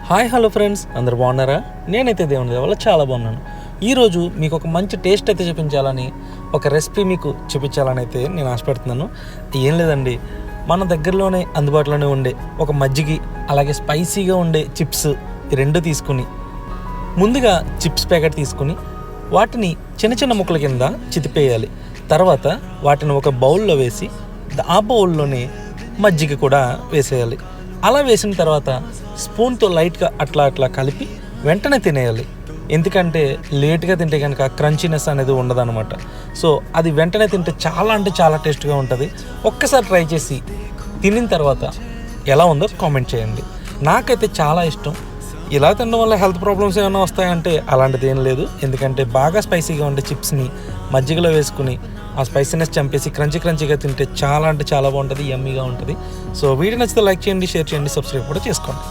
Hi hello friends, అందరు బాగున్నారా? నేనైతే దేవుని వల్ల చాలా బాగున్నాను. ఈరోజు మీకు ఒక మంచి టేస్ట్ అయితే చూపించాలని, ఒక రెసిపీ మీకు చూపించాలని అయితే నేను ఆశపడుతున్నాను. ఏం లేదండి, మన దగ్గరలోనే అందుబాటులోనే ఉండే ఒక మజ్జిగి, అలాగే స్పైసీగా ఉండే చిప్స్ ఈ రెండు తీసుకుని, ముందుగా చిప్స్ ప్యాకెట్ తీసుకుని వాటిని చిన్న చిన్న ముక్కల కింద చితిపేయాలి. తర్వాత వాటిని ఒక బౌల్లో వేసి ఆ బౌల్లోనే మజ్జిగ కూడా వేసేయాలి. అలా వేసిన తర్వాత స్పూన్తో లైట్గా అట్లా కలిపి వెంటనే తినేయాలి. ఎందుకంటే లేట్గా తింటే కనుక క్రంచీనెస్ అనేది ఉండదన్నమాట. సో అది వెంటనే తింటే చాలా అంటే చాలా టేస్ట్గా ఉంటుంది. ఒక్కసారి ట్రై చేసి తినిన తర్వాత ఎలా ఉందో కామెంట్ చేయండి. నాకైతే చాలా ఇష్టం. ఇలా తినడం వల్ల హెల్త్ ప్రాబ్లమ్స్ ఏమైనా వస్తాయంటే అలాంటిది ఏం లేదు. ఎందుకంటే బాగా స్పైసీగా ఉండే చిప్స్ని మజ్జిగలో వేసుకుని ఆ స్పైసీనెస్ చంపేసి క్రంచీగా తింటే చాలా అంటే చాలా బాగుంటుంది, యమ్మీగా ఉంటుంది. సో వీడియో నచ్చితే లైక్ చేయండి, షేర్ చేయండి, సబ్స్క్రైబ్ కూడా చేసుకోండి.